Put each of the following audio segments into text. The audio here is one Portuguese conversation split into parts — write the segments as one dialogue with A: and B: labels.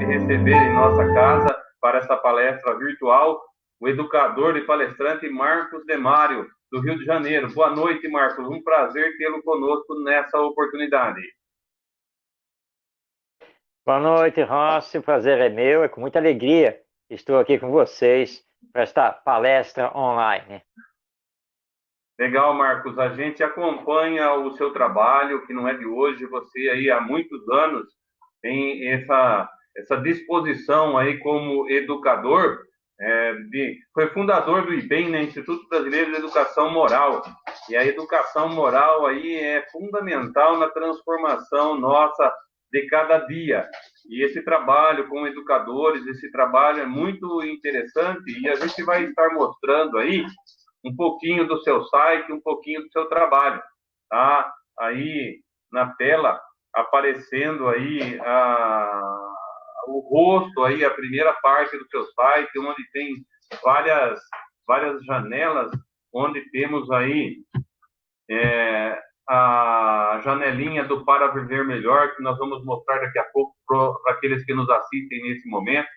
A: de receber em nossa casa para essa palestra virtual o educador e palestrante Marcos Demário, do Rio de Janeiro. Boa noite, Marcos. Um prazer tê-lo conosco nessa oportunidade.
B: Boa noite, Rossi. O prazer é meu. É com muita alegria que estou aqui com vocês para esta palestra online.
A: Legal, Marcos. A gente acompanha o seu trabalho, que não é de hoje. Você aí há muitos anos tem essa disposição aí como educador. Foi fundador do IBEM, né, Instituto Brasileiro de Educação Moral. E a educação moral aí é fundamental na transformação nossa de cada dia. E esse trabalho com educadores, esse trabalho é muito interessante e a gente vai estar mostrando aí um pouquinho do seu site, um pouquinho do seu trabalho, tá? Aí na tela aparecendo aí o rosto aí, a primeira parte do seu site, onde tem várias janelas, onde temos aí a janelinha do Para Viver Melhor, que nós vamos mostrar daqui a pouco para aqueles que nos assistem nesse momento.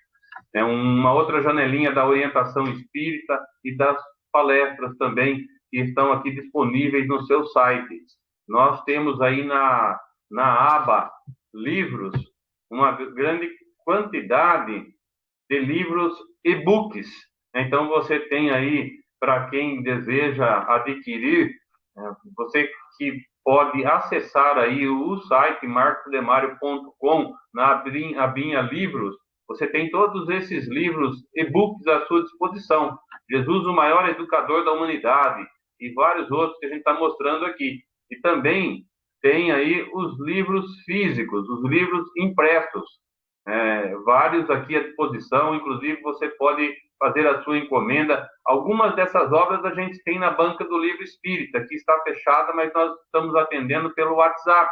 A: Uma outra janelinha da orientação espírita e das palestras também, que estão aqui disponíveis no seu site. Nós temos aí na aba livros, uma grande quantidade de livros e-books. Então, você tem aí, para quem deseja adquirir, você que pode acessar aí o site marcosdemario.com, na abinha livros, você tem todos esses livros e-books à sua disposição. Jesus, o maior educador da humanidade, e vários outros que a gente está mostrando aqui. E também tem aí os livros físicos, os livros impressos, vários aqui à disposição, inclusive você pode fazer a sua encomenda. Algumas dessas obras a gente tem na banca do Livro Espírita, que está fechada, mas nós estamos atendendo pelo WhatsApp,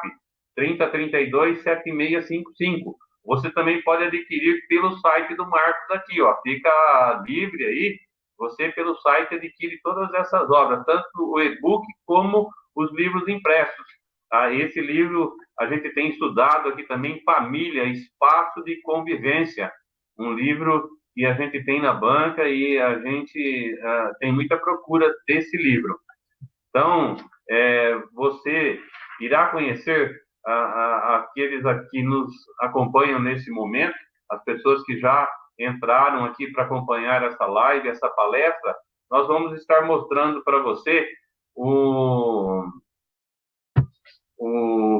A: 3032-7655. Você também pode adquirir pelo site do Marcos aqui, ó, fica livre aí, você pelo site adquire todas essas obras, tanto o e-book como os livros impressos. Esse livro a gente tem estudado aqui também, Família, Espaço de Convivência, um livro que a gente tem na banca e a gente tem muita procura desse livro. Então, você irá conhecer aqueles que nos acompanham nesse momento, as pessoas que já entraram aqui para acompanhar essa live, essa palestra. Nós vamos estar mostrando para você o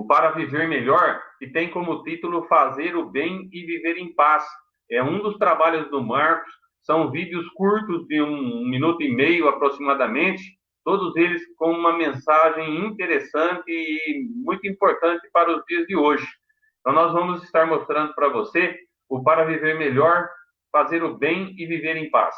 A: Para Viver Melhor, que tem como título Fazer o Bem e Viver em Paz. É um dos trabalhos do Marcos, são vídeos curtos de 1 minuto e meio aproximadamente, todos eles com uma mensagem interessante e muito importante para os dias de hoje. Então, nós vamos estar mostrando para você o Para Viver Melhor, Fazer o Bem e Viver em Paz.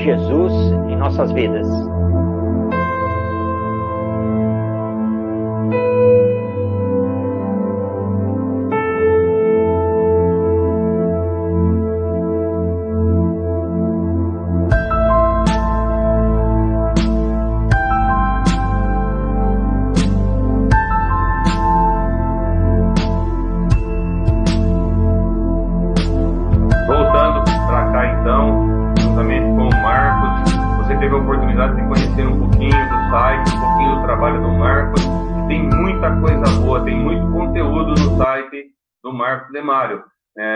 B: Jesus em nossas vidas.
A: orientação, juntamente com o Marcos. Você teve a oportunidade de conhecer um pouquinho do site, um pouquinho do trabalho do Marcos. Tem muita coisa boa, tem muito conteúdo no site do Marcos Demário.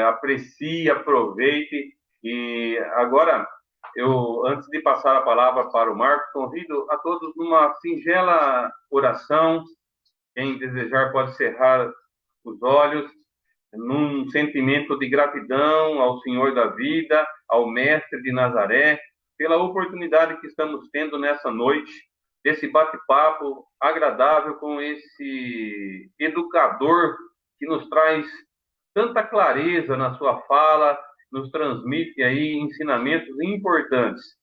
A: Aprecie, aproveite. E agora, antes de passar a palavra para o Marcos, convido a todos numa singela oração. Quem desejar pode cerrar os olhos, num sentimento de gratidão ao Senhor da vida, ao Mestre de Nazaré, pela oportunidade que estamos tendo nessa noite, desse bate-papo agradável com esse educador que nos traz tanta clareza na sua fala, nos transmite aí ensinamentos importantes,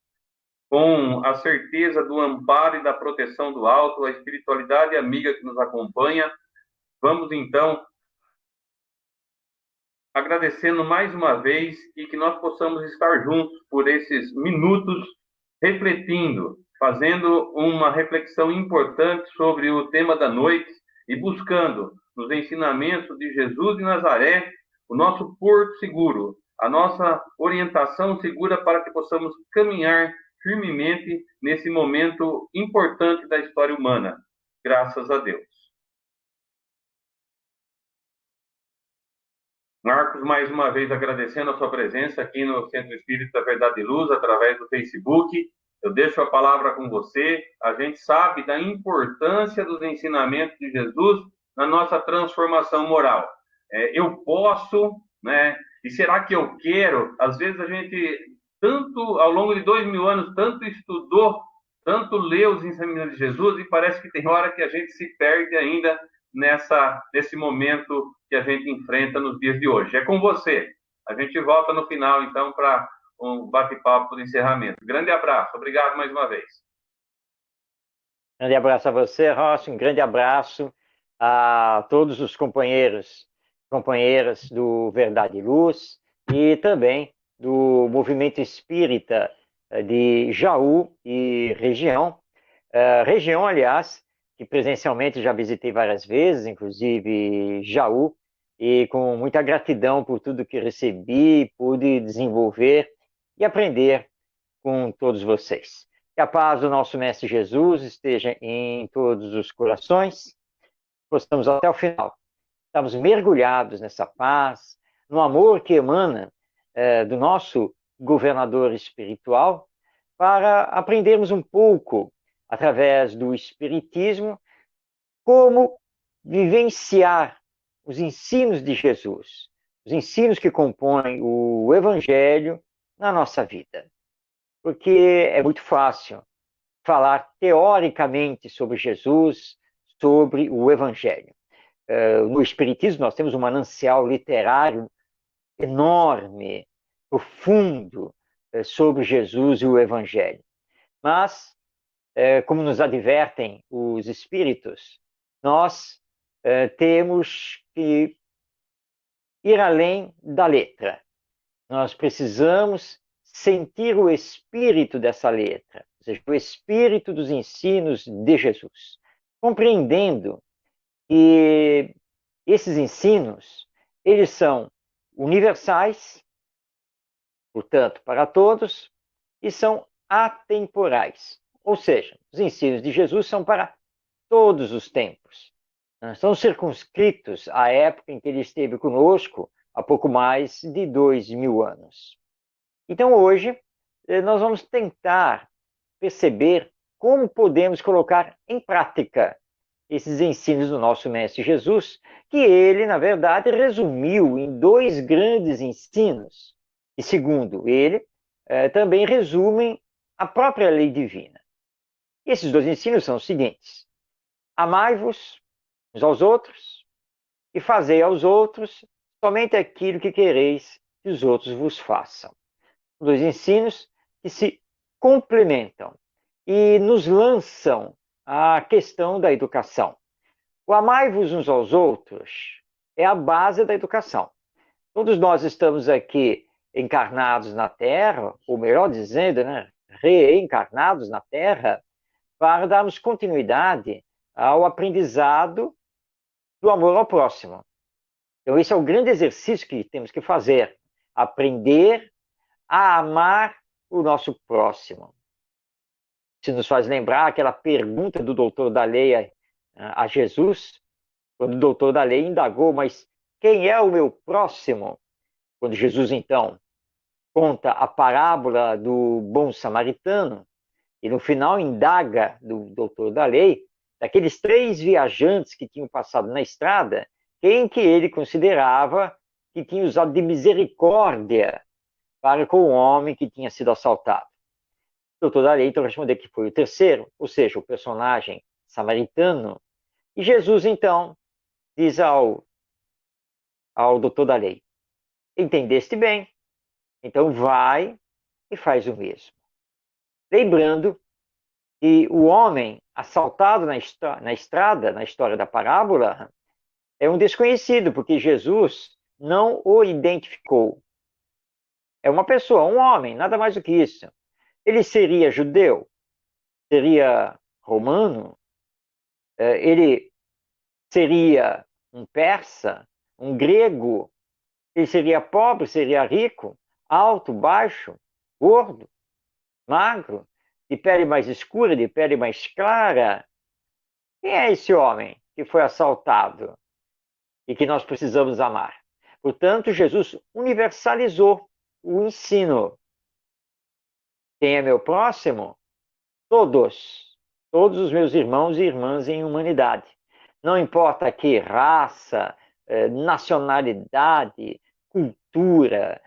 A: com a certeza do amparo e da proteção do alto, a espiritualidade amiga que nos acompanha. Vamos então agradecendo mais uma vez e que nós possamos estar juntos por esses minutos, refletindo, fazendo uma reflexão importante sobre o tema da noite e buscando nos ensinamentos de Jesus de Nazaré o nosso porto seguro, a nossa orientação segura para que possamos caminhar firmemente nesse momento importante da história humana. Graças a Deus. Marcos, mais uma vez agradecendo a sua presença aqui no Centro Espírita Verdade e Luz, através do Facebook. Eu deixo a palavra com você. A gente sabe da importância dos ensinamentos de Jesus na nossa transformação moral. Eu posso, né? E será que eu quero? Às vezes a gente, tanto ao longo de 2000 anos, tanto estudou, tanto leu os ensinamentos de Jesus, e parece que tem hora que a gente se perde ainda nesse momento que a gente enfrenta nos dias de hoje. É com você. A gente volta no final, então, para um bate-papo de encerramento. Grande abraço. Obrigado mais uma vez.
B: Grande abraço a você, Rossi. Um grande abraço a todos os companheiras do Verdade e Luz e também do Movimento Espírita de Jaú e região. Região, aliás, que presencialmente já visitei várias vezes, inclusive Jaú, e com muita gratidão por tudo que recebi, pude desenvolver e aprender com todos vocês. Que a paz do nosso Mestre Jesus esteja em todos os corações, possamos até o final. Estamos mergulhados nessa paz, no amor que emana do nosso governador espiritual, para aprendermos um pouco através do Espiritismo, como vivenciar os ensinos de Jesus, os ensinos que compõem o Evangelho na nossa vida. Porque é muito fácil falar teoricamente sobre Jesus, sobre o Evangelho. No Espiritismo nós temos um manancial literário enorme, profundo, sobre Jesus e o Evangelho. Mas como nos advertem os espíritos, nós temos que ir além da letra. Nós precisamos sentir o espírito dessa letra, ou seja, o espírito dos ensinos de Jesus, compreendendo que esses ensinos, eles são universais, portanto, para todos, e são atemporais. Ou seja, os ensinos de Jesus são para todos os tempos. Não são circunscritos à época em que ele esteve conosco, há pouco mais de 2000 anos. Então, hoje, nós vamos tentar perceber como podemos colocar em prática esses ensinos do nosso Mestre Jesus, que ele, na verdade, resumiu em 2 grandes ensinos, e segundo ele, também resumem a própria lei divina. E esses 2 ensinos são os seguintes: amai-vos uns aos outros e fazei aos outros somente aquilo que quereis que os outros vos façam. 2 ensinos que se complementam e nos lançam à questão da educação. O amai-vos uns aos outros é a base da educação. Todos nós estamos aqui encarnados na Terra, ou melhor dizendo, né, reencarnados na Terra, para darmos continuidade ao aprendizado do amor ao próximo. Então, esse é o grande exercício que temos que fazer: aprender a amar o nosso próximo. Isso nos faz lembrar aquela pergunta do doutor da lei a Jesus, quando o doutor da lei indagou, mas quem é o meu próximo? Quando Jesus, então, conta a parábola do bom samaritano, e no final indaga do doutor da lei, daqueles 3 viajantes que tinham passado na estrada, quem que ele considerava que tinha usado de misericórdia para com o homem que tinha sido assaltado. O doutor da lei então respondeu que foi o terceiro, ou seja, o personagem samaritano. E Jesus então diz ao doutor da lei: entendeste bem, então vai e faz o mesmo. Lembrando que o homem assaltado na estrada, na história da parábola, é um desconhecido, porque Jesus não o identificou. É uma pessoa, um homem, nada mais do que isso. Ele seria judeu? Seria romano? Ele seria um persa? Um grego? Ele seria pobre? Seria rico? Alto? Baixo? Gordo? Magro? De pele mais escura? De pele mais clara? Quem é esse homem que foi assaltado e que nós precisamos amar? Portanto, Jesus universalizou o ensino. Quem é meu próximo? Todos. Todos os meus irmãos e irmãs em humanidade. Não importa que raça, nacionalidade, cultura,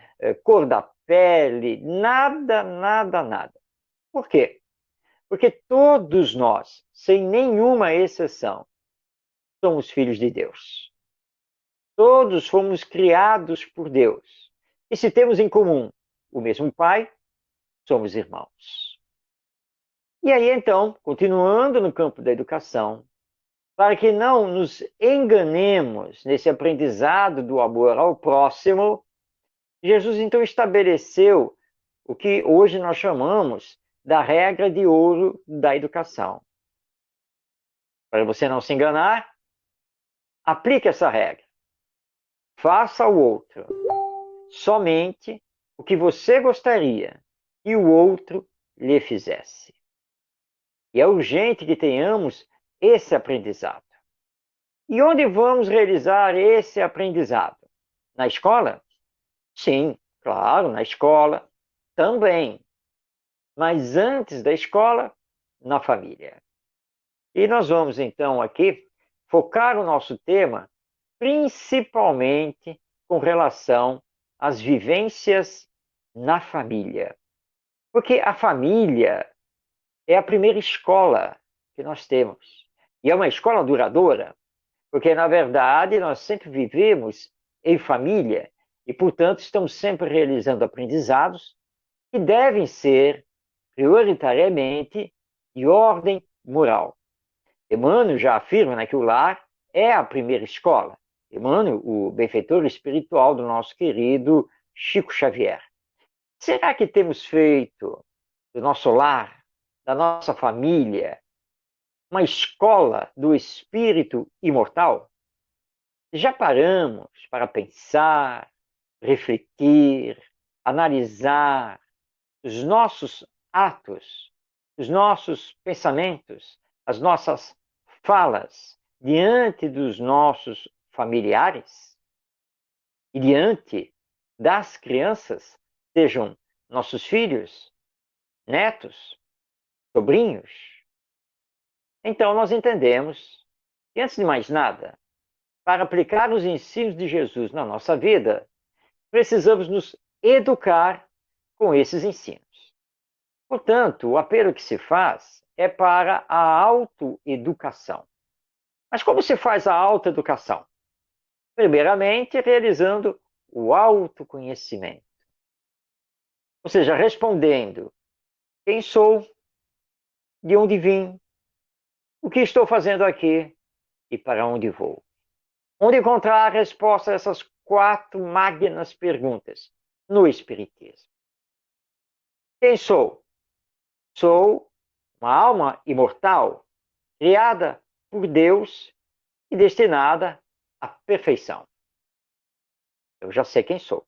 B: cor da pele, nada, nada, nada. Por quê? Porque todos nós, sem nenhuma exceção, somos filhos de Deus. Todos fomos criados por Deus. E se temos em comum o mesmo Pai, somos irmãos. E aí, então, continuando no campo da educação, para que não nos enganemos nesse aprendizado do amor ao próximo, Jesus então estabeleceu o que hoje nós chamamos da regra de ouro da educação. Para você não se enganar, aplique essa regra. Faça ao outro somente o que você gostaria que o outro lhe fizesse. E é urgente que tenhamos esse aprendizado. E onde vamos realizar esse aprendizado? Na escola? Sim, claro, na escola também. Mas antes da escola, na família. E nós vamos então aqui focar o nosso tema principalmente com relação às vivências na família. Porque a família é a primeira escola que nós temos. E é uma escola duradoura, porque, na verdade, nós sempre vivemos em família e, portanto, estamos sempre realizando aprendizados que devem ser, prioritariamente, de ordem moral. Emmanuel já afirma, né, que o lar é a primeira escola. Emmanuel, o benfeitor espiritual do nosso querido Chico Xavier. Será que temos feito do nosso lar, da nossa família, uma escola do espírito imortal? Já paramos para pensar, refletir, analisar os nossos atos, os nossos pensamentos, as nossas falas diante dos nossos familiares e diante das crianças, sejam nossos filhos, netos, sobrinhos? Então, nós entendemos que, antes de mais nada, para aplicar os ensinos de Jesus na nossa vida, precisamos nos educar com esses ensinos. Portanto, o apelo que se faz é para a autoeducação. Mas como se faz a autoeducação? Primeiramente, realizando o autoconhecimento. Ou seja, respondendo quem sou, de onde vim, o que estou fazendo aqui e para onde vou. Onde encontrar a resposta a essas 4 magnas perguntas? No Espiritismo. Quem sou? Sou uma alma imortal, criada por Deus e destinada à perfeição. Eu já sei quem sou.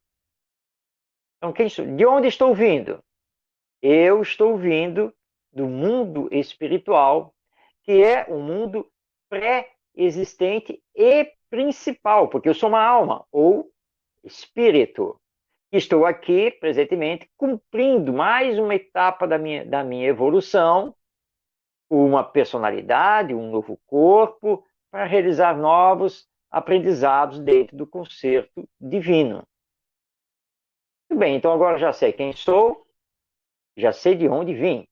B: Então, de onde estou vindo? Eu estou vindo do mundo espiritual, que é um mundo pré-existente e principal, porque eu sou uma alma, ou espírito. Estou aqui, presentemente, cumprindo mais uma etapa da minha evolução, uma personalidade, um novo corpo, para realizar novos aprendizados dentro do concerto divino. Muito bem, então agora já sei quem sou, já sei de onde vim.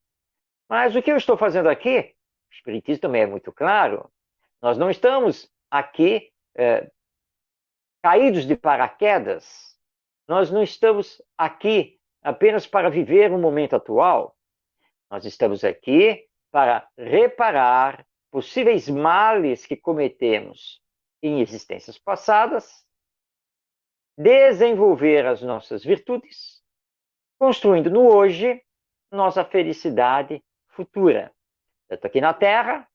B: Mas o que eu estou fazendo aqui? O Espiritismo também é muito claro. Nós não estamos aqui caídos de paraquedas. Nós não estamos aqui apenas para viver o momento atual. Nós estamos aqui para reparar possíveis males que cometemos em existências passadas, desenvolver as nossas virtudes, construindo no hoje nossa felicidade futura, tanto aqui na Terra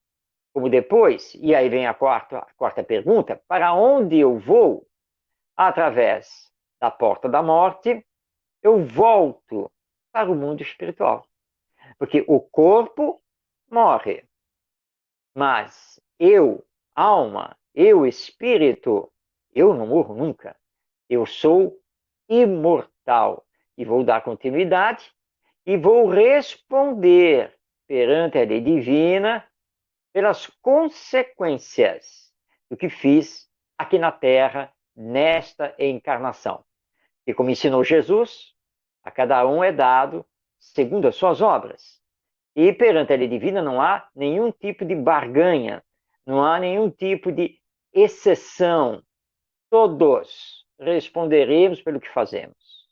B: como depois. E aí vem a quarta pergunta: para onde eu vou? Através da porta da morte, eu volto para o mundo espiritual. Porque o corpo morre, mas eu, alma, eu, espírito, eu não morro nunca. Eu sou imortal e vou dar continuidade e vou responder perante a lei divina pelas consequências do que fiz aqui na Terra nesta encarnação. E como ensinou Jesus, a cada um é dado segundo as suas obras. E perante a lei divina não há nenhum tipo de barganha, não há nenhum tipo de exceção. Todos responderemos pelo que fazemos.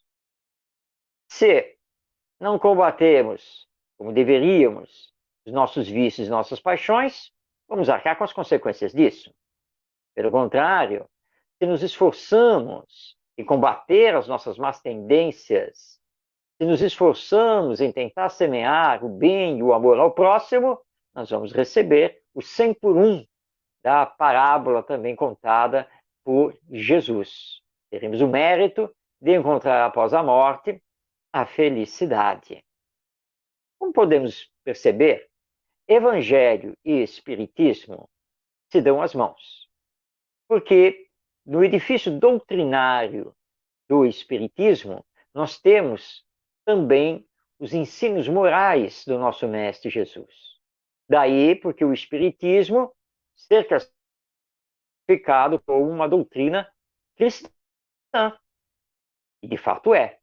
B: Se não combatemos como deveríamos os nossos vícios e nossas paixões, vamos arcar com as consequências disso. Pelo contrário, se nos esforçamos em combater as nossas más tendências, se nos esforçamos em tentar semear o bem e o amor ao próximo, nós vamos receber o 100 por 1 da parábola também contada por Jesus. Teremos o mérito de encontrar após a morte a felicidade. Como podemos perceber, Evangelho e Espiritismo se dão as mãos. Porque no edifício doutrinário do Espiritismo, nós temos também os ensinos morais do nosso Mestre Jesus. Daí porque o Espiritismo ser classificado como uma doutrina cristã. E de fato é.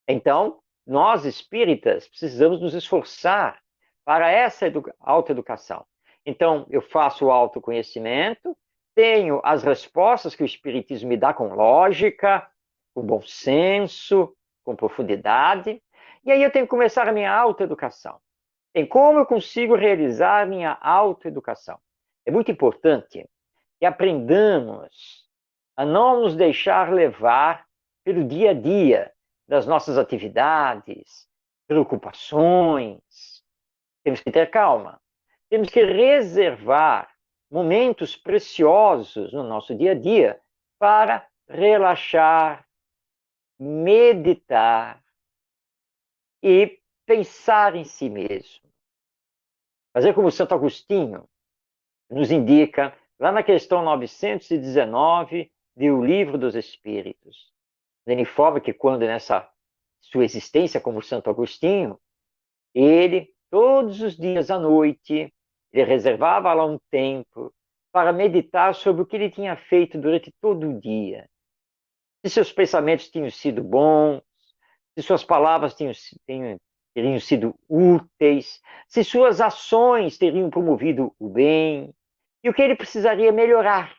B: Então, nós espíritas precisamos nos esforçar para essa autoeducação. Então, eu faço o autoconhecimento, tenho as respostas que o Espiritismo me dá com lógica, com bom senso, com profundidade, e aí eu tenho que começar a minha autoeducação. Em como eu consigo realizar minha autoeducação? É muito importante que aprendamos a não nos deixar levar pelo dia a dia das nossas atividades, preocupações. Temos que ter calma. Temos que reservar momentos preciosos no nosso dia a dia para relaxar, meditar e pensar em si mesmo. Fazer como Santo Agostinho nos indica lá na questão 919 do Livro dos Espíritos. Ele informa que quando nessa sua existência como Santo Agostinho, ele, todos os dias à noite, ele reservava lá um tempo para meditar sobre o que ele tinha feito durante todo o dia. Se seus pensamentos tinham sido bons, se suas palavras teriam sido úteis, se suas ações teriam promovido o bem, e o que ele precisaria melhorar.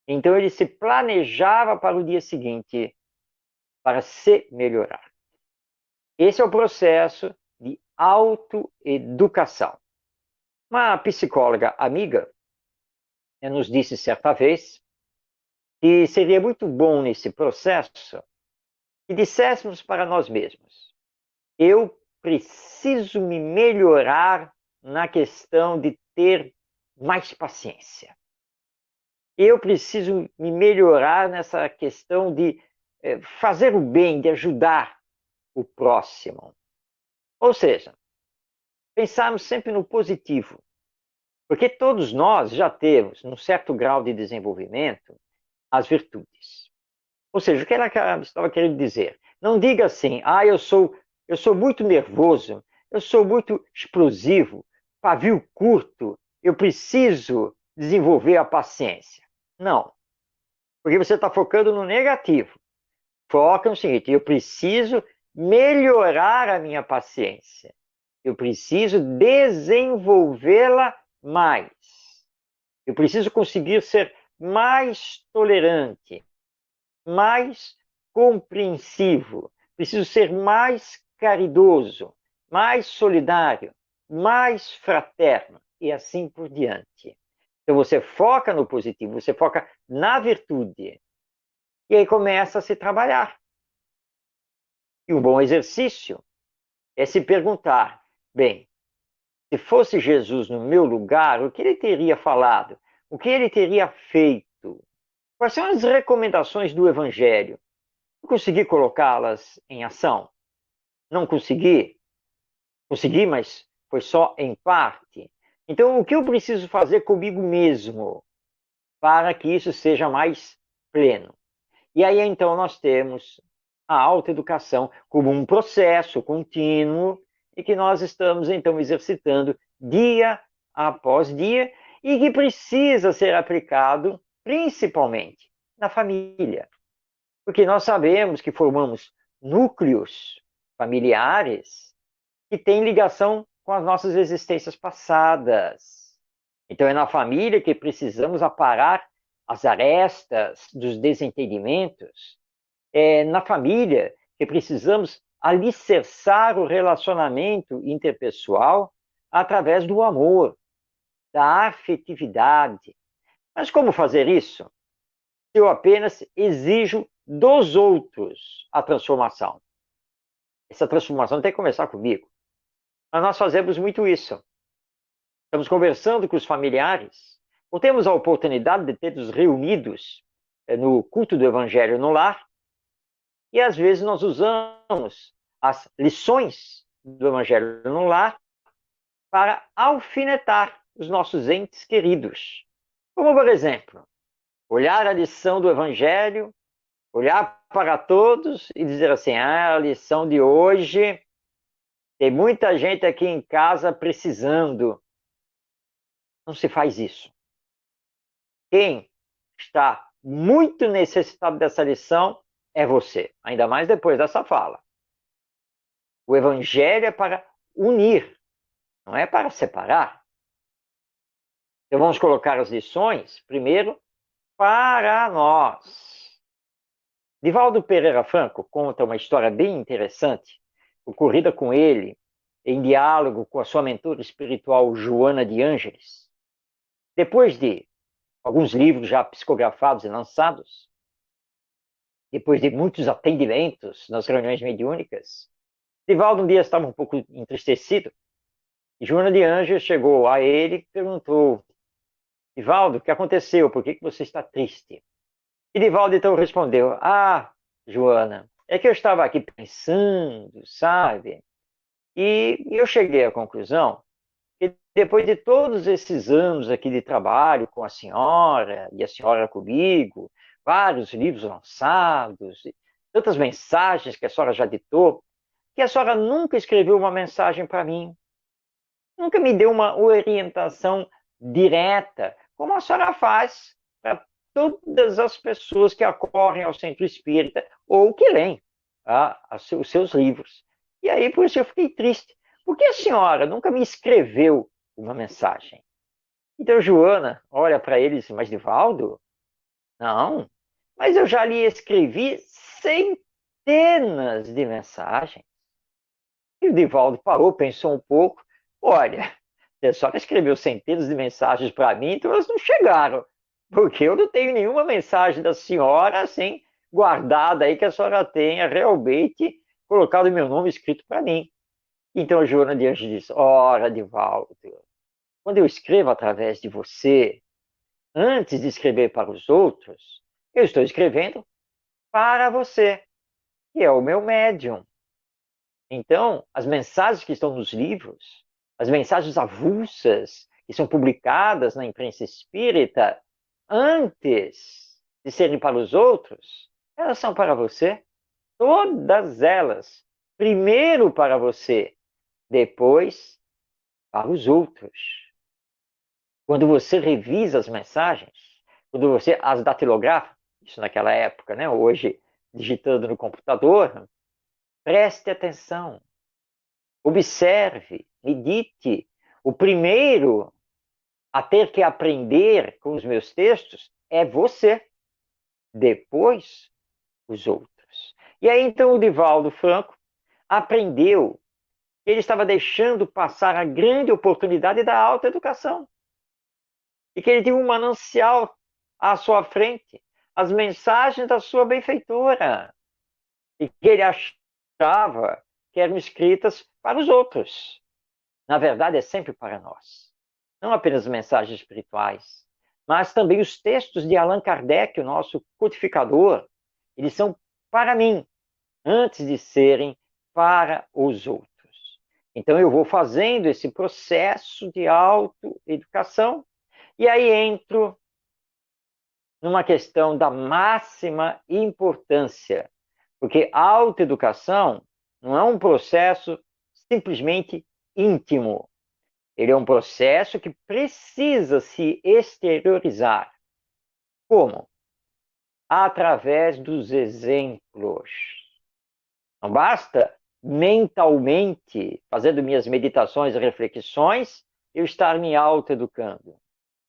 B: Então ele se planejava para o dia seguinte, para se melhorar. Esse é o processo de autoeducação. Uma psicóloga amiga nos disse certa vez que seria muito bom nesse processo que disséssemos para nós mesmos: eu preciso me melhorar na questão de ter mais paciência. Eu preciso me melhorar nessa questão de fazer o bem, de ajudar o próximo. Ou seja, pensarmos sempre no positivo. Porque todos nós já temos, num certo grau de desenvolvimento, as virtudes. Ou seja, o que ela estava querendo dizer? Não diga assim, eu sou muito nervoso, eu sou muito explosivo, pavio curto, eu preciso desenvolver a paciência. Não, porque você está focando no negativo. Foca no seguinte, eu preciso melhorar a minha paciência. Eu preciso desenvolvê-la mais. Eu preciso conseguir ser mais tolerante, mais compreensivo, preciso ser mais caridoso, mais solidário, mais fraterno e assim por diante. Então você foca no positivo, você foca na virtude e aí começa a se trabalhar. E um bom exercício é se perguntar, bem, se fosse Jesus no meu lugar, o que ele teria falado? O que ele teria feito? Quais são as recomendações do Evangelho? Consegui colocá-las em ação? Não consegui? Consegui, mas foi só em parte. Então, o que eu preciso fazer comigo mesmo para que isso seja mais pleno? E aí, então, nós temos a autoeducação como um processo contínuo e que nós estamos, então, exercitando dia após dia e que precisa ser aplicado principalmente na família. Porque nós sabemos que formamos núcleos familiares que têm ligação com as nossas existências passadas. Então é na família que precisamos aparar as arestas dos desentendimentos. É na família que precisamos alicerçar o relacionamento interpessoal através do amor, da afetividade. Mas como fazer isso? Eu apenas exijo dos outros a transformação. Essa transformação tem que começar comigo. Mas nós fazemos muito isso. Estamos conversando com os familiares, ou temos a oportunidade de ter-nos reunidos no culto do Evangelho no lar, e às vezes nós usamos as lições do Evangelho no lar para alfinetar os nossos entes queridos. Como, por exemplo, olhar a lição do Evangelho, olhar para todos e dizer assim, a lição de hoje, tem muita gente aqui em casa precisando. Não se faz isso. Quem está muito necessitado dessa lição é você, ainda mais depois dessa fala. O Evangelho é para unir, não é para separar. Então vamos colocar as lições, primeiro, para nós. Divaldo Pereira Franco conta uma história bem interessante, ocorrida com ele em diálogo com a sua mentora espiritual Joana de Ângeles. Depois de alguns livros já psicografados e lançados, depois de muitos atendimentos nas reuniões mediúnicas, Divaldo um dia estava um pouco entristecido e Joana de Ângeles chegou a ele e perguntou: Divaldo, o que aconteceu? Por que você está triste? E Divaldo então respondeu: Ah, Joana, é que eu estava aqui pensando, sabe? E eu cheguei à conclusão que depois de todos esses anos aqui de trabalho com a senhora e a senhora comigo, vários livros lançados, tantas mensagens que a senhora já ditou, que a senhora nunca escreveu uma mensagem para mim, nunca me deu uma orientação direta, como a senhora faz para todas as pessoas que acorrem ao centro espírita ou que leem os seus livros. E aí, por isso, eu fiquei triste. Por que a senhora nunca me escreveu uma mensagem? Então, Joana olha para ele e diz: Mas, Divaldo, não, mas eu já lhe escrevi centenas de mensagens. E o Divaldo parou, pensou um pouco. Olha, a senhora escreveu centenas de mensagens para mim, então elas não chegaram. Porque eu não tenho nenhuma mensagem da senhora assim, guardada aí, que a senhora tenha realmente colocado o meu nome escrito para mim. Então a Joana de Anjos disse: Ora, Divaldo, quando eu escrevo através de você, antes de escrever para os outros, eu estou escrevendo para você, que é o meu médium. Então, as mensagens que estão nos livros, as mensagens avulsas que são publicadas na imprensa espírita, antes de serem para os outros, elas são para você. Todas elas. Primeiro para você, depois para os outros. Quando você revisa as mensagens, quando você as datilografa, isso naquela época, né? Hoje, digitando no computador, preste atenção, observe, medite. O primeiro a ter que aprender com os meus textos é você, depois os outros. E aí então o Divaldo Franco aprendeu que ele estava deixando passar a grande oportunidade da autoeducação. E que ele tinha um manancial à sua frente, as mensagens da sua benfeitora. E que ele achava que eram escritas para os outros. Na verdade, é sempre para nós. Não apenas mensagens espirituais, mas também os textos de Allan Kardec, o nosso codificador, eles são para mim, antes de serem para os outros. Então eu vou fazendo esse processo de autoeducação e aí entro numa questão da máxima importância, porque a autoeducação não é um processo simplesmente íntimo. Ele é um processo que precisa se exteriorizar. Como? Através dos exemplos. Não basta mentalmente, fazendo minhas meditações e reflexões, eu estar me autoeducando.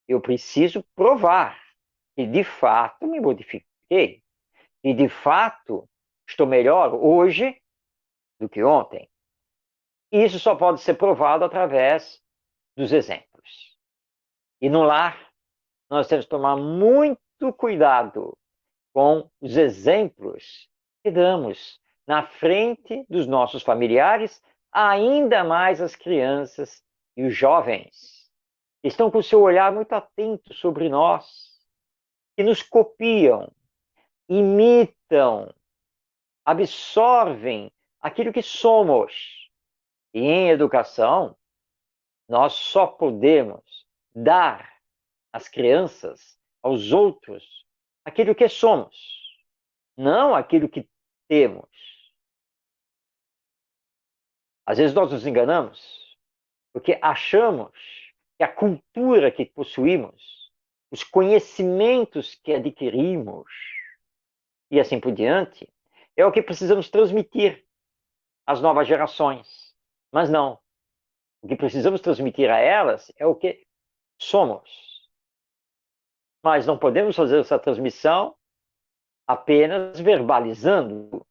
B: Eu preciso provar que, de fato, me modifiquei. E, de fato, estou melhor hoje do que ontem. Isso só pode ser provado através dos exemplos. E no lar, nós temos que tomar muito cuidado com os exemplos que damos na frente dos nossos familiares, ainda mais as crianças e os jovens. Estão com o seu olhar muito atento sobre nós, que nos copiam, imitam, absorvem aquilo que somos. E em educação, nós só podemos dar às crianças, aos outros, aquilo que somos, não aquilo que temos. Às vezes nós nos enganamos, porque achamos que a cultura que possuímos, os conhecimentos que adquirimos, e assim por diante, é o que precisamos transmitir às novas gerações. Mas não. O que precisamos transmitir a elas é o que somos. Mas não podemos fazer essa transmissão apenas verbalizando.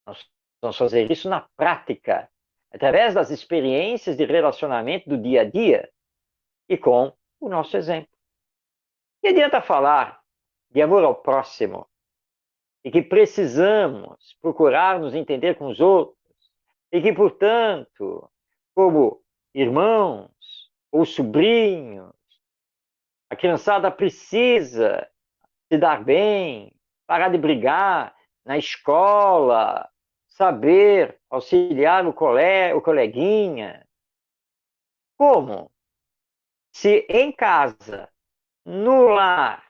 B: Nós vamos fazer isso na prática, através das experiências de relacionamento do dia a dia e com o nosso exemplo. E adianta falar de amor ao próximo e que precisamos procurar nos entender com os outros e que, portanto, como irmãos ou sobrinhos, a criançada precisa se dar bem, parar de brigar na escola, saber auxiliar o coleguinha. Como? Se em casa, no lar,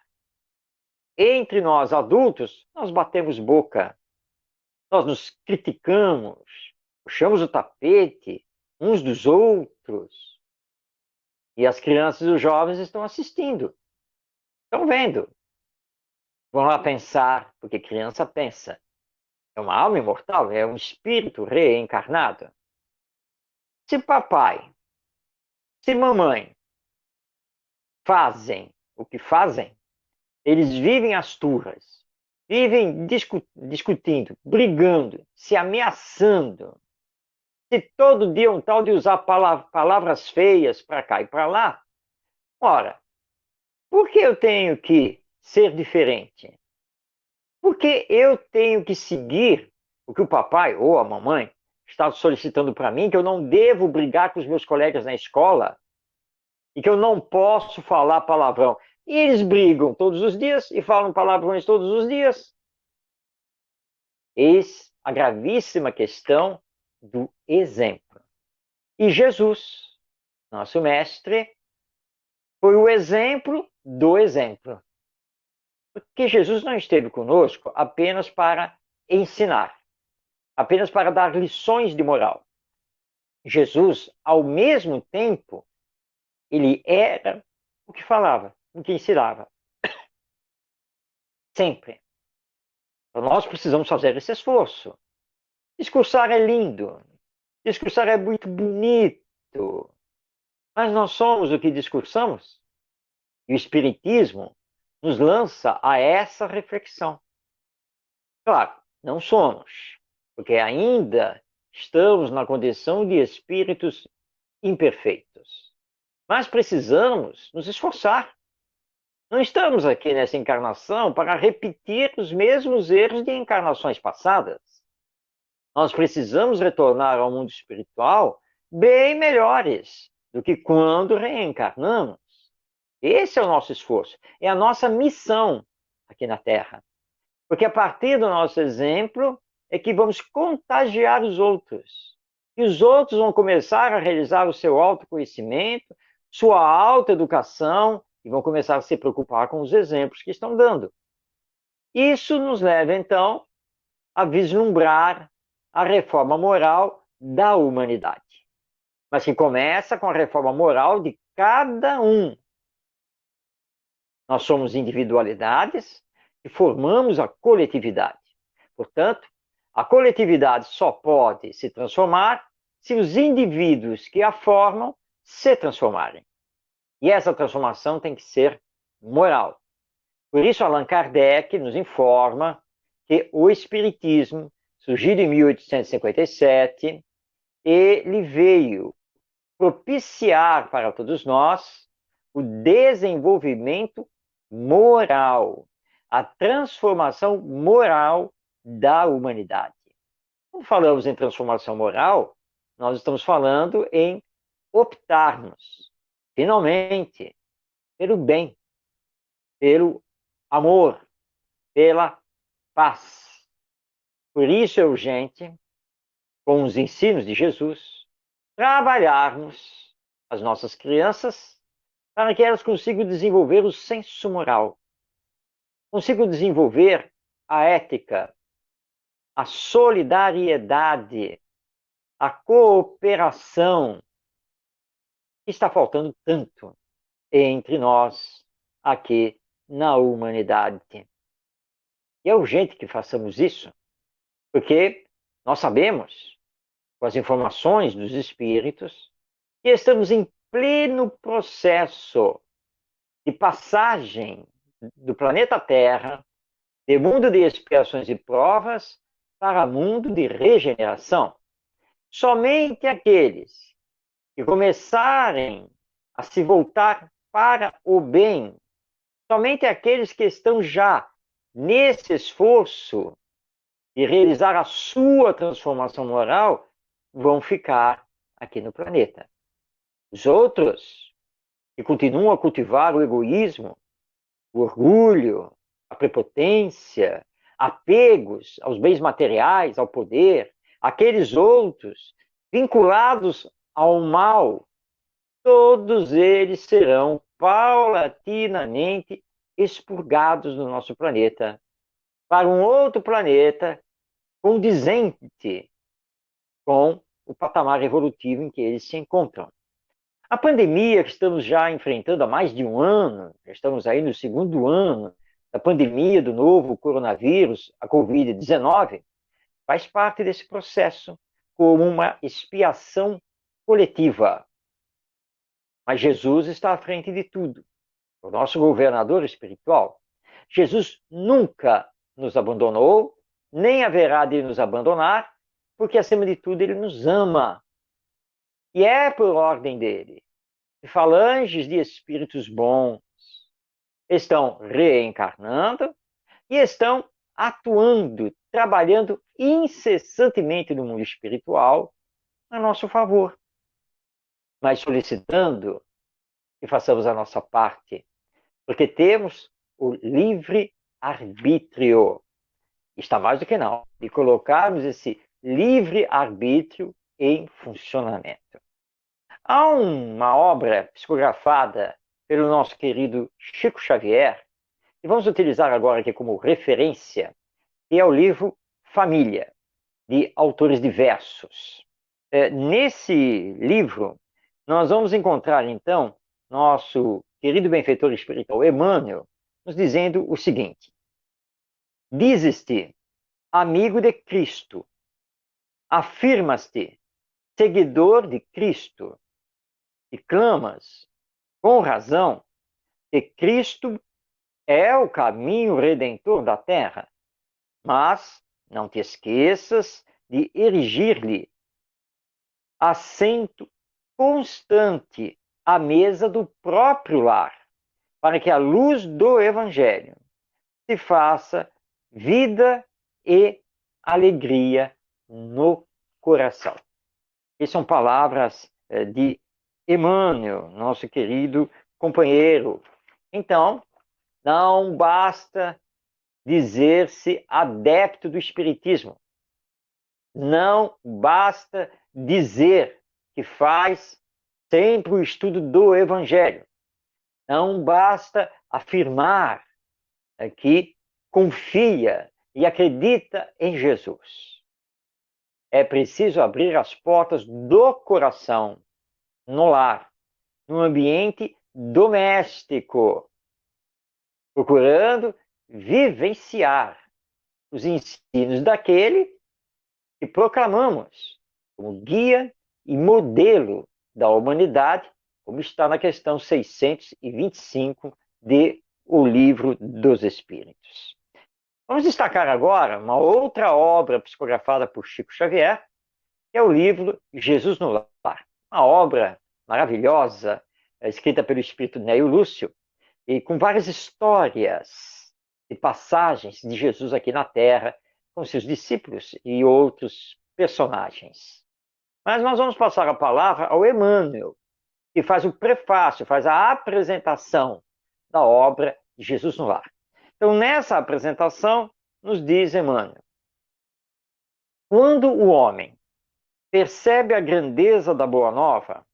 B: entre nós adultos, nós batemos boca, nós nos criticamos, puxamos o tapete uns dos outros. E as crianças e os jovens estão assistindo, estão vendo. Vão lá pensar, porque criança pensa. É uma alma imortal, é um espírito reencarnado. Se papai, se mamãe fazem o que fazem, eles vivem as turras, vivem discutindo, brigando, se ameaçando. Se todo dia um tal de usar palavras feias para cá e para lá, ora, por que eu tenho que ser diferente? Por que eu tenho que seguir o que o papai ou a mamãe está solicitando para mim, que eu não devo brigar com os meus colegas na escola e que eu não posso falar palavrão? E eles brigam todos os dias e falam palavrões todos os dias. Eis a gravíssima questão do exemplo. E Jesus, nosso mestre, foi o exemplo do exemplo. Porque Jesus não esteve conosco apenas para ensinar, apenas para dar lições de moral. Jesus, ao mesmo tempo, ele era o que falava, o que ensinava. Sempre. Então, nós precisamos fazer esse esforço. Discursar é lindo, discursar é muito bonito, mas nós somos o que discursamos. E o Espiritismo nos lança a essa reflexão. Claro, não somos, porque ainda estamos na condição de espíritos imperfeitos. Mas precisamos nos esforçar. Não estamos aqui nessa encarnação para repetir os mesmos erros de encarnações passadas. Nós precisamos retornar ao mundo espiritual bem melhores do que quando reencarnamos. Esse é o nosso esforço, é a nossa missão aqui na Terra. Porque a partir do nosso exemplo é que vamos contagiar os outros. E os outros vão começar a realizar o seu autoconhecimento, sua autoeducação, e vão começar a se preocupar com os exemplos que estão dando. Isso nos leva, então, a vislumbrar a reforma moral da humanidade. Mas que começa com a reforma moral de cada um. Nós somos individualidades e formamos a coletividade. Portanto, a coletividade só pode se transformar se os indivíduos que a formam se transformarem. E essa transformação tem que ser moral. Por isso, Allan Kardec nos informa que o Espiritismo, surgido em 1857, ele veio propiciar para todos nós o desenvolvimento moral, a transformação moral da humanidade. Quando falamos em transformação moral, nós estamos falando em optarmos, finalmente, pelo bem, pelo amor, pela paz. Por isso é urgente, com os ensinos de Jesus, trabalharmos as nossas crianças para que elas consigam desenvolver o senso moral, consigam desenvolver a ética, a solidariedade, a cooperação, que está faltando tanto entre nós aqui na humanidade. E é urgente que façamos isso, porque nós sabemos, com as informações dos espíritos, que estamos em pleno processo de passagem do planeta Terra, de mundo de expiações e provas, para mundo de regeneração. Somente aqueles que começarem a se voltar para o bem, somente aqueles que estão já nesse esforço de realizar a sua transformação moral, vão ficar aqui no planeta. Os outros, que continuam a cultivar o egoísmo, o orgulho, a prepotência, apegos aos bens materiais, ao poder, aqueles outros vinculados ao mal, todos eles serão paulatinamente expurgados do nosso planeta para um outro planeta condizente com o patamar evolutivo em que eles se encontram. A pandemia que estamos já enfrentando há mais de um ano, já estamos aí no segundo ano da pandemia do novo coronavírus, a Covid-19, faz parte desse processo como uma expiação coletiva. Mas Jesus está à frente de tudo. O nosso governador espiritual. Jesus nunca nos abandonou, nem haverá de nos abandonar, porque, acima de tudo, ele nos ama. E é por ordem dele que falanges de espíritos bons estão reencarnando e estão atuando, trabalhando incessantemente no mundo espiritual a nosso favor, mas solicitando que façamos a nossa parte, porque temos o livre-arbítrio. está mais do que não, de colocarmos esse livre-arbítrio em funcionamento. Há uma obra psicografada pelo nosso querido Chico Xavier, e vamos utilizar agora aqui como referência, que é o livro Família, de autores diversos. Nesse livro, nós vamos encontrar, então, nosso querido benfeitor espiritual Emmanuel, nos dizendo o seguinte: dizes-te amigo de Cristo, afirmas-te seguidor de Cristo e clamas, com razão, que Cristo é o caminho redentor da terra, mas não te esqueças de erigir-lhe assento constante à mesa do próprio lar, para que a luz do Evangelho se faça vida e alegria no coração. Essas são palavras de Emmanuel, nosso querido companheiro. Então, não basta dizer-se adepto do Espiritismo. Não basta dizer que faz sempre o estudo do Evangelho. Não basta afirmar que confia e acredita em Jesus. É preciso abrir as portas do coração, no lar, no ambiente doméstico, procurando vivenciar os ensinos daquele que proclamamos como guia e modelo da humanidade, como está na questão 625 de O Livro dos Espíritos. Vamos destacar agora uma outra obra psicografada por Chico Xavier, que é o livro Jesus no Lar. Uma obra maravilhosa, escrita pelo espírito Neio Lúcio, e com várias histórias e passagens de Jesus aqui na Terra, com seus discípulos e outros personagens. Mas nós vamos passar a palavra ao Emmanuel, que faz o prefácio, faz a apresentação da obra de Jesus no Lar. Então, nessa apresentação, nos diz Emmanuel: quando o homem percebe a grandeza da Boa Nova,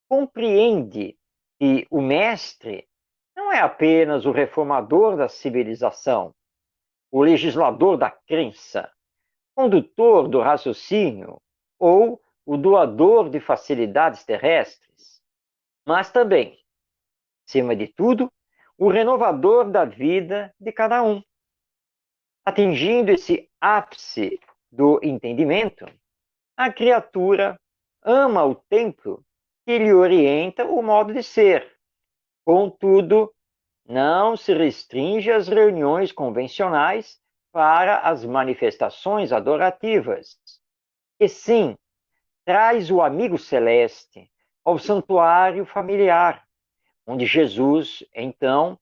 B: compreende que o Mestre não é apenas o reformador da civilização, o legislador da crença, condutor do raciocínio ou o doador de facilidades terrestres, mas também, acima de tudo, o renovador da vida de cada um. Atingindo esse ápice do entendimento, a criatura ama o templo que lhe orienta o modo de ser. Contudo, não se restringe às reuniões convencionais para as manifestações adorativas, e sim traz o amigo celeste ao santuário familiar, onde Jesus, então,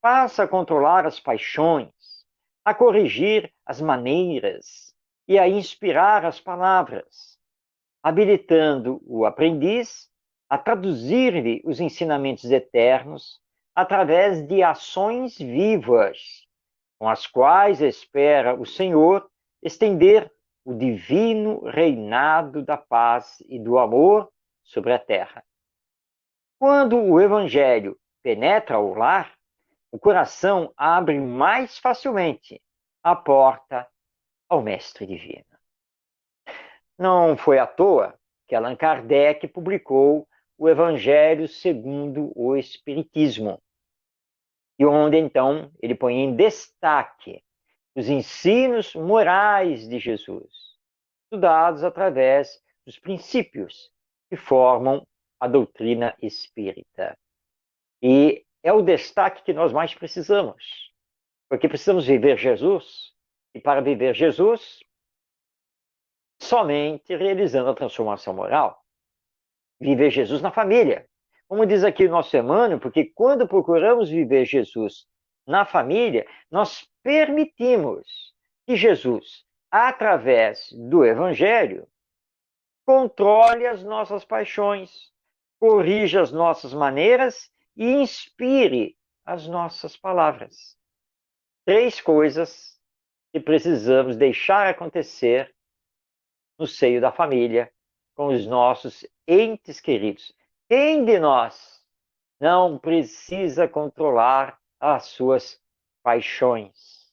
B: passa a controlar as paixões, a corrigir as maneiras e a inspirar as palavras, habilitando o aprendiz a traduzir-lhe os ensinamentos eternos através de ações vivas, com as quais espera o Senhor estender o divino reinado da paz e do amor sobre a terra. Quando o Evangelho penetra o lar, o coração abre mais facilmente a porta ao Mestre Divino. Não foi à toa que Allan Kardec publicou o Evangelho segundo o Espiritismo, e onde então ele põe em destaque os ensinos morais de Jesus, estudados através dos princípios que formam a doutrina espírita. E é o destaque que nós mais precisamos, porque precisamos viver Jesus, e para viver Jesus, somente realizando a transformação moral. Viver Jesus na família. Como diz aqui o nosso Emmanuel, porque quando procuramos viver Jesus na família, nós permitimos que Jesus, através do Evangelho, controle as nossas paixões, corrija as nossas maneiras e inspire as nossas palavras. 3 coisas que precisamos deixar acontecer no seio da família, com os nossos entes queridos. Quem de nós não precisa controlar as suas paixões?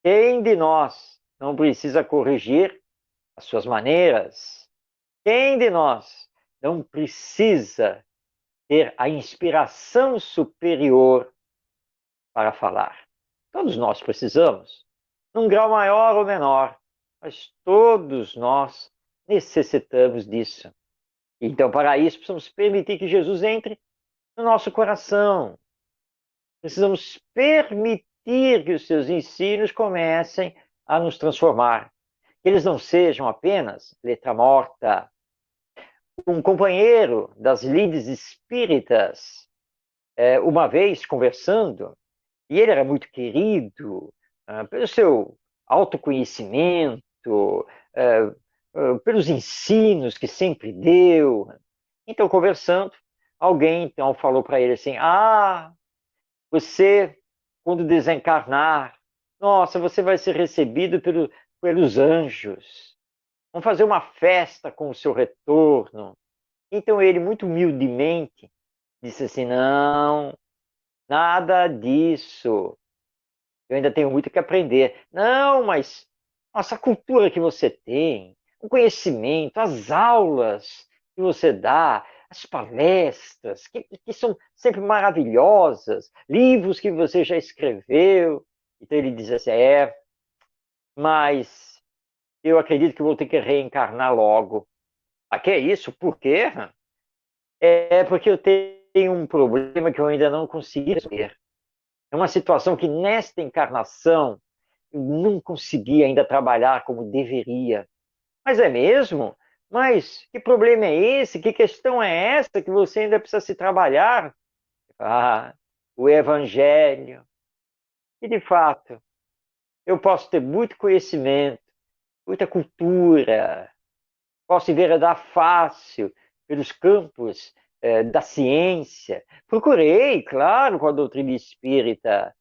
B: Quem de nós não precisa corrigir as suas maneiras? Quem de nós não precisa ter a inspiração superior para falar? Todos nós precisamos, num grau maior ou menor, mas todos nós necessitamos disso. Então, para isso, precisamos permitir que Jesus entre no nosso coração. Precisamos permitir que os seus ensinos comecem a nos transformar. Que eles não sejam apenas letra morta. Um companheiro das lides espíritas, uma vez conversando, e ele era muito querido pelo seu autoconhecimento, pelos ensinos que sempre deu. Então, conversando, alguém então falou para ele assim: você, quando desencarnar, nossa, você vai ser recebido pelos anjos. Vamos fazer uma festa com o seu retorno. Então ele, muito humildemente, disse assim: não, nada disso. Eu ainda tenho muito que aprender. Não, mas nossa, a cultura que você tem, o conhecimento, as aulas que você dá, as palestras, que são sempre maravilhosas, livros que você já escreveu. Então ele diz assim: mas eu acredito que vou ter que reencarnar logo. Que é isso? Por quê? É porque eu tenho um problema que eu ainda não consegui resolver. É uma situação que nesta encarnação eu não consegui ainda trabalhar como deveria. Mas é mesmo? Mas que problema é esse? Que questão é essa que você ainda precisa se trabalhar? O Evangelho. E de fato, eu posso ter muito conhecimento, muita cultura, posso enveredar fácil pelos campos da ciência. Procurei, claro, com a doutrina espírita,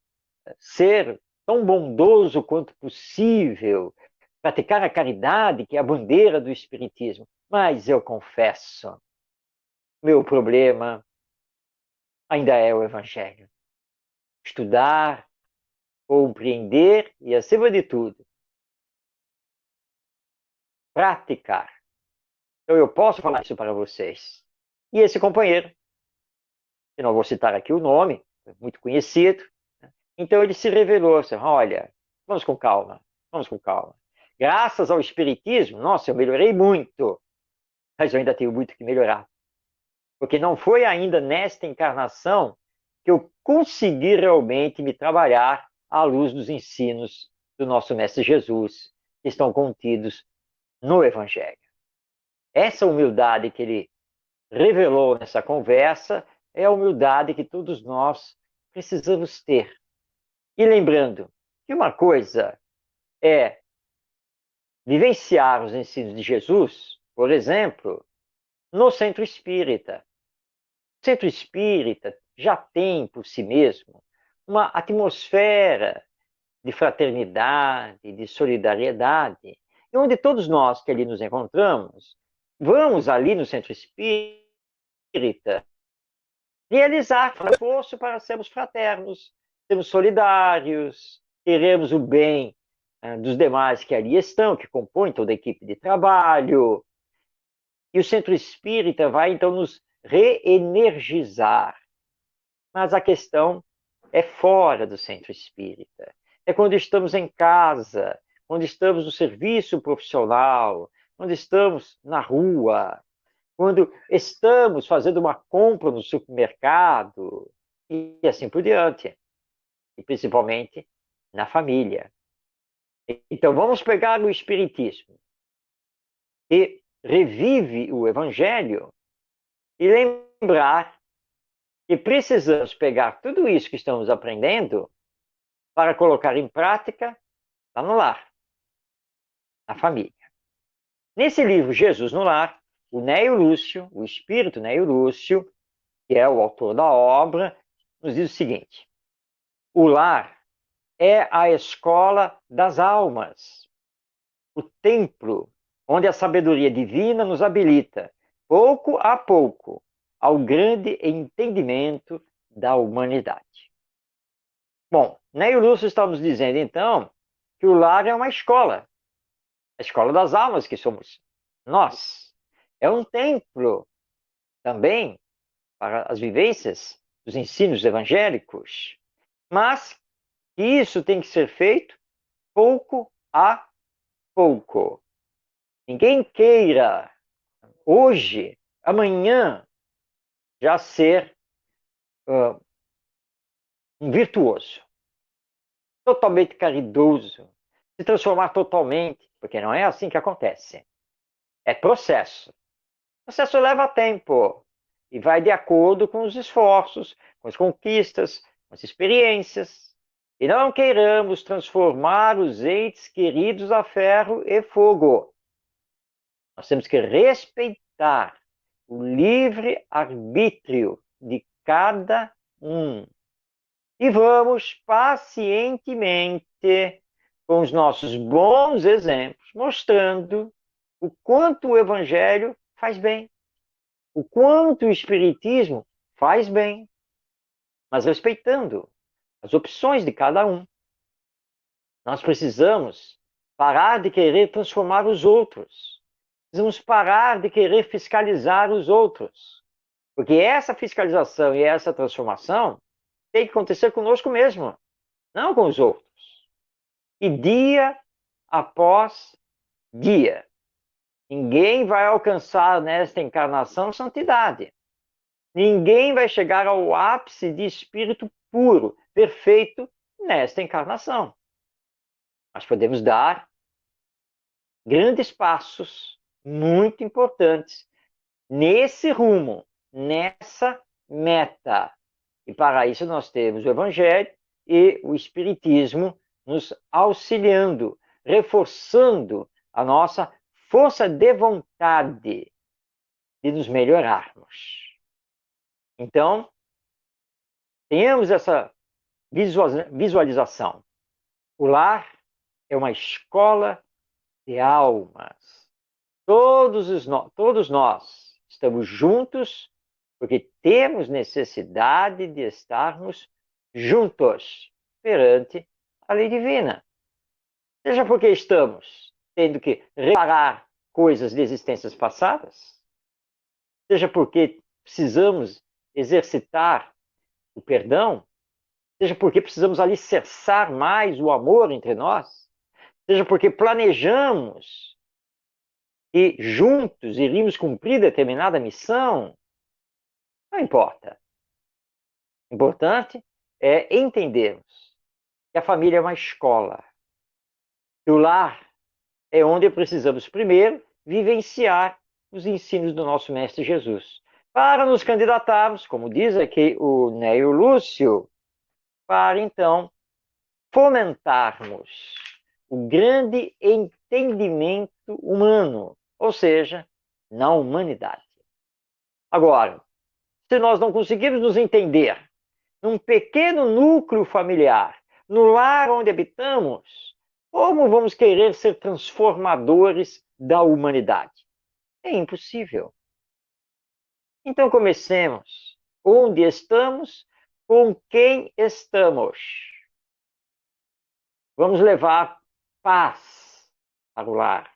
B: ser tão bondoso quanto possível, praticar a caridade, que é a bandeira do espiritismo. Mas eu confesso, meu problema ainda é o Evangelho. Estudar, compreender e, acima de tudo, praticar. Então eu posso falar isso para vocês. E esse companheiro, eu não vou citar aqui o nome, muito conhecido, então ele se revelou assim: olha, vamos com calma, vamos com calma. Graças ao Espiritismo, nossa, eu melhorei muito, mas eu ainda tenho muito que melhorar. Porque não foi ainda nesta encarnação que eu consegui realmente me trabalhar à luz dos ensinos do nosso Mestre Jesus, que estão contidos no Evangelho. Essa humildade que ele revelou nessa conversa é a humildade que todos nós precisamos ter. E lembrando que uma coisa é vivenciar os ensinos de Jesus, por exemplo, no centro espírita. O centro espírita já tem por si mesmo uma atmosfera de fraternidade, de solidariedade, e onde todos nós que ali nos encontramos, vamos ali no centro espírita realizar um esforço para sermos fraternos, sermos solidários, queremos o bem dos demais que ali estão, que compõem toda a equipe de trabalho. E o centro espírita vai então nos reenergizar. Mas a questão é fora do centro espírita. É quando estamos em casa, quando estamos no serviço profissional, quando estamos na rua, quando estamos fazendo uma compra no supermercado e assim por diante. E principalmente na família. Então vamos pegar o Espiritismo, que revive o Evangelho, e lembrar que precisamos pegar tudo isso que estamos aprendendo para colocar em prática lá no lar, na família. Nesse livro Jesus no Lar, o Neio Lúcio, o espírito Neio Lúcio, que é o autor da obra, nos diz o seguinte: o lar é a escola das almas, o templo onde a sabedoria divina nos habilita, pouco a pouco, ao grande entendimento da humanidade. Bom, Ney Lúcio está nos dizendo, então, que o lar é uma escola, a escola das almas que somos nós. É um templo também para as vivências dos ensinos evangélicos, mas isso tem que ser feito pouco a pouco. Ninguém queira hoje, amanhã, já ser um virtuoso, totalmente caridoso, se transformar totalmente, porque não é assim que acontece. É processo. O processo leva tempo e vai de acordo com os esforços, com as conquistas, com as experiências. E não queiramos transformar os entes queridos a ferro e fogo. Nós temos que respeitar o livre arbítrio de cada um. E vamos pacientemente, com os nossos bons exemplos, mostrando o quanto o Evangelho faz bem, o quanto o Espiritismo faz bem, mas respeitando as opções de cada um. Nós precisamos parar de querer transformar os outros. Precisamos parar de querer fiscalizar os outros. Porque essa fiscalização e essa transformação tem que acontecer conosco mesmo, não com os outros. E dia após dia, ninguém vai alcançar nesta encarnação santidade. Ninguém vai chegar ao ápice de espírito puro, perfeito, nesta encarnação. Mas podemos dar grandes passos muito importantes nesse rumo, nessa meta. E para isso nós temos o Evangelho e o Espiritismo nos auxiliando, reforçando a nossa força de vontade de nos melhorarmos. Então, tenhamos essa visualização. O lar é uma escola de almas. Todos nós estamos juntos porque temos necessidade de estarmos juntos perante a lei divina. Seja porque estamos tendo que reparar coisas de existências passadas, seja porque precisamos exercitar o perdão, seja porque precisamos alicerçar mais o amor entre nós, seja porque planejamos e juntos iríamos cumprir determinada missão, não importa. O importante é entendermos que a família é uma escola, que o lar é onde precisamos primeiro vivenciar os ensinos do nosso Mestre Jesus, para nos candidatarmos, como diz aqui o Neo Lúcio, para então fomentarmos o grande entendimento humano, ou seja, na humanidade. Agora, se nós não conseguirmos nos entender num pequeno núcleo familiar, no lar onde habitamos, como vamos querer ser transformadores da humanidade? É impossível. Então comecemos onde estamos, com quem estamos. Vamos levar paz para o lar.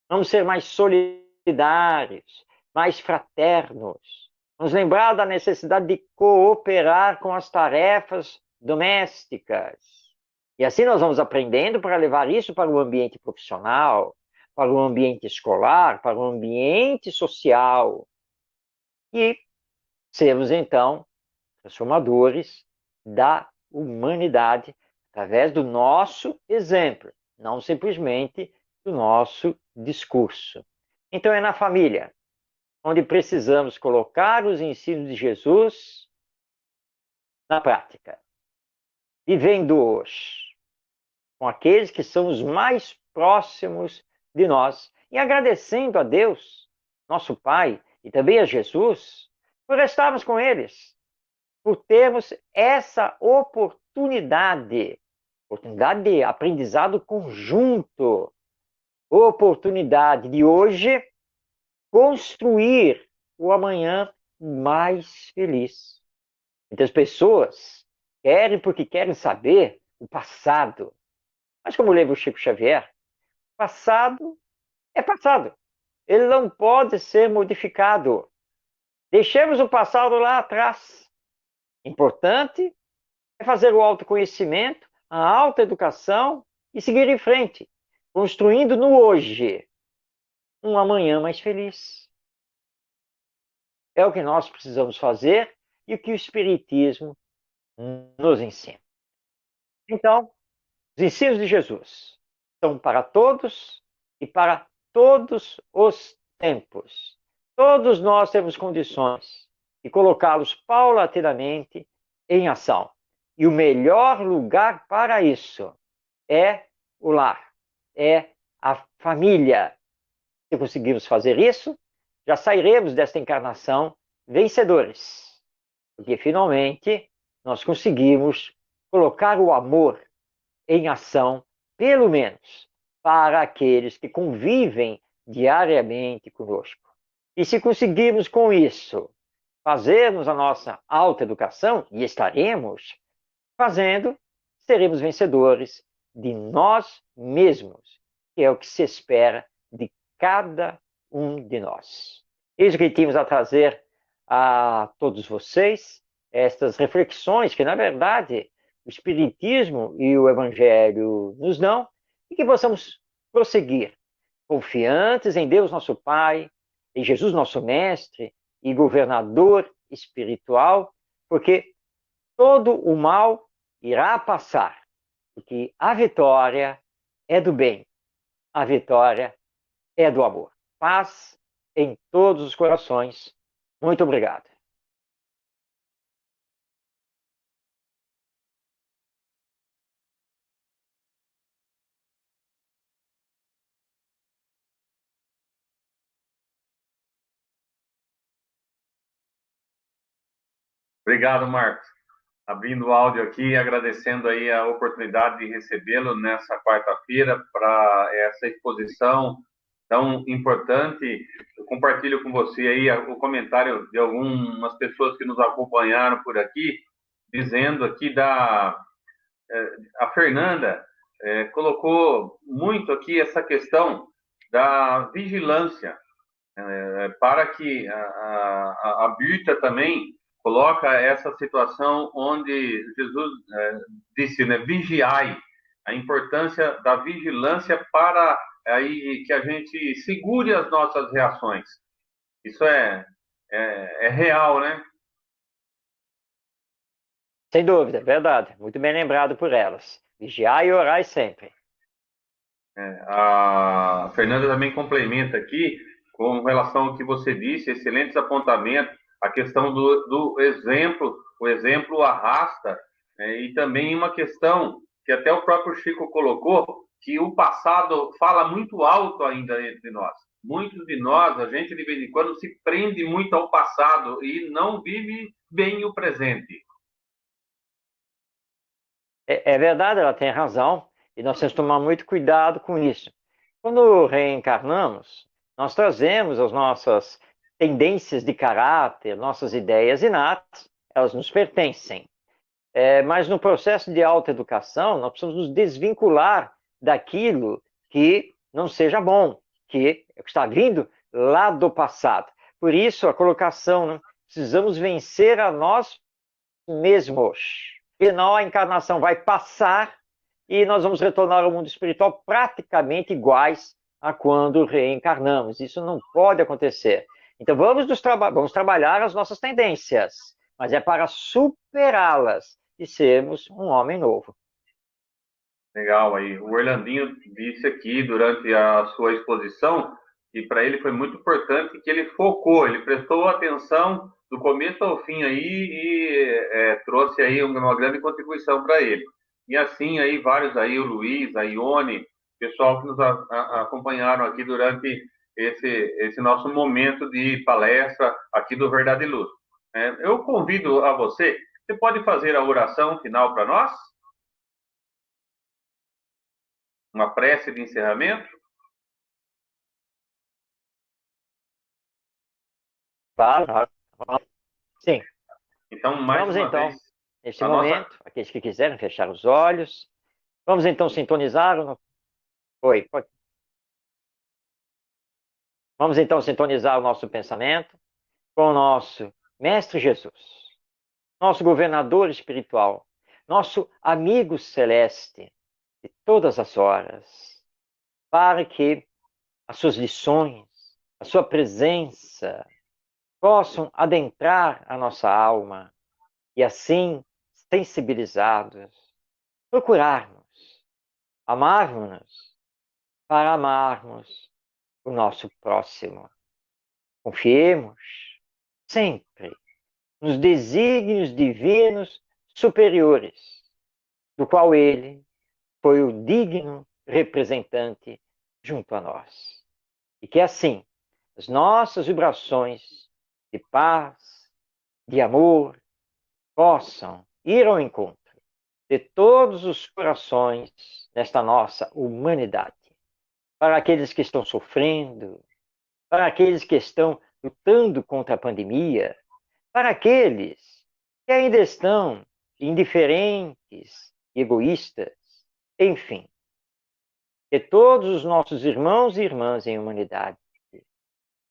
B: Vamos ser mais solidários, mais fraternos. Vamos lembrar da necessidade de cooperar com as tarefas domésticas. E assim nós vamos aprendendo para levar isso para o ambiente profissional, para o ambiente escolar, para o ambiente social. E sermos, então, transformadores da humanidade através do nosso exemplo, não simplesmente do nosso discurso. Então é na família onde precisamos colocar os ensinos de Jesus na prática, vivendo-os com aqueles que são os mais próximos de nós e agradecendo a Deus, nosso Pai, e também a Jesus, por estarmos com eles, por termos essa oportunidade oportunidade de aprendizado conjunto, oportunidade de hoje construir o amanhã mais feliz. Muitas pessoas querem porque querem saber o passado. Mas como lembra o Chico Xavier, passado é passado. Ele não pode ser modificado. Deixemos o passado lá atrás. Importante é fazer o autoconhecimento, a autoeducação e seguir em frente, construindo no hoje um amanhã mais feliz. É o que nós precisamos fazer e o que o Espiritismo nos ensina. Então, os ensinos de Jesus são para todos e para todos os tempos. Todos nós temos condições de colocá-los paulatinamente em ação. E o melhor lugar para isso é o lar, é a família. Se conseguirmos fazer isso, já sairemos desta encarnação vencedores. Porque finalmente nós conseguimos colocar o amor em ação, pelo menos para aqueles que convivem diariamente conosco. E se conseguirmos com isso fazermos a nossa autoeducação, e estaremos fazendo, seremos vencedores de nós mesmos, que é o que se espera de cada um de nós. Isso que tínhamos a trazer a todos vocês, estas reflexões que, na verdade, o Espiritismo e o Evangelho nos dão, e que possamos prosseguir confiantes em Deus nosso Pai, em Jesus nosso Mestre e governador espiritual, porque todo o mal irá passar, porque a vitória é do bem, a vitória é do amor. Paz em todos os corações. Muito obrigado.
A: Obrigado, Marcos. Abrindo o áudio aqui, agradecendo aí a oportunidade de recebê-lo nessa quarta-feira para essa exposição tão importante. Eu compartilho com você aí o comentário de algumas pessoas que nos acompanharam por aqui, dizendo aqui a Fernanda colocou muito aqui essa questão da vigilância, para que a Birta também coloca essa situação onde Jesus disse, né, vigiai, a importância da vigilância para aí que a gente segure as nossas reações. Isso é real, né?
B: Sem dúvida, verdade. Muito bem lembrado por elas. Vigiai e orai sempre.
A: A Fernanda também complementa aqui com relação ao que você disse, excelentes apontamentos, a questão do exemplo, o exemplo arrasta, e também uma questão que até o próprio Chico colocou, que o passado fala muito alto ainda entre nós. Muitos de nós, a gente de vez em quando se prende muito ao passado e não vive bem o presente.
B: É verdade, ela tem razão, e nós temos que tomar muito cuidado com isso. Quando reencarnamos, nós trazemos as nossas tendências de caráter, nossas ideias inatas, elas nos pertencem. Mas no processo de autoeducação, nós precisamos nos desvincular daquilo que não seja bom, que está vindo lá do passado. Por isso, a colocação, né? Precisamos vencer a nós mesmos. Senão a encarnação vai passar e nós vamos retornar ao mundo espiritual praticamente iguais a quando reencarnamos. Isso não pode acontecer. Então vamos trabalhar as nossas tendências, mas é para superá-las e sermos um homem novo.
A: Legal aí. O Orlandinho disse aqui durante a sua exposição que para ele foi muito importante que ele focou, ele prestou atenção do começo ao fim aí e trouxe aí uma grande contribuição para ele. E assim aí vários aí, o Luiz, a Ione, pessoal que nos acompanharam aqui durante esse nosso momento de palestra aqui do Verdade e Luz. Eu convido a você pode fazer a oração final para nós? uma prece de encerramento?
B: Claro, sim.
A: Então, mais
B: Vamos
A: uma
B: então,
A: vez,
B: neste
A: a nossa...
B: momento, aqueles que quiserem fechar os olhos, vamos então sintonizar o... Oi, pode... Vamos então sintonizar o nosso pensamento com o nosso Mestre Jesus, nosso governador espiritual, nosso amigo celeste de todas as horas, para que as suas lições, a sua presença possam adentrar a nossa alma e assim, sensibilizados, procurarmos, amarmos-nos para amarmos o nosso próximo. Confiemos sempre nos desígnios divinos superiores, do qual ele foi o digno representante junto a nós. E que assim, as nossas vibrações de paz, de amor, possam ir ao encontro de todos os corações desta nossa humanidade, para aqueles que estão sofrendo, para aqueles que estão lutando contra a pandemia, para aqueles que ainda estão indiferentes, egoístas, enfim, que todos os nossos irmãos e irmãs em humanidade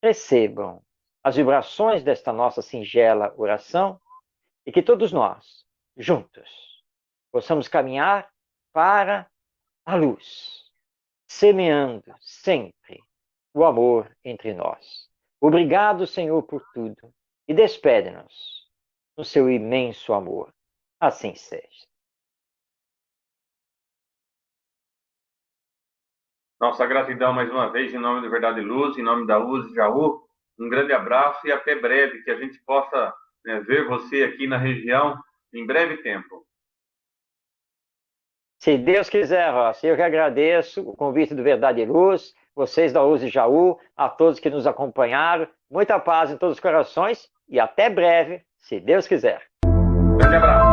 B: recebam as vibrações desta nossa singela oração e que todos nós, juntos, possamos caminhar para a luz, semeando sempre o amor entre nós. Obrigado, Senhor, por tudo e despede-nos no seu imenso amor. Assim seja.
A: Nossa gratidão mais uma vez, em nome do Verdade e Luz, em nome da Luz e Jaú. Um grande abraço e até breve, que a gente possa, né, ver você aqui na região em breve tempo.
B: Se Deus quiser, Rossi, eu que agradeço o convite do Verdade e Luz, vocês da Luz e Jaú, a todos que nos acompanharam. Muita paz em todos os corações e até breve, se Deus quiser.
A: Grande abraço.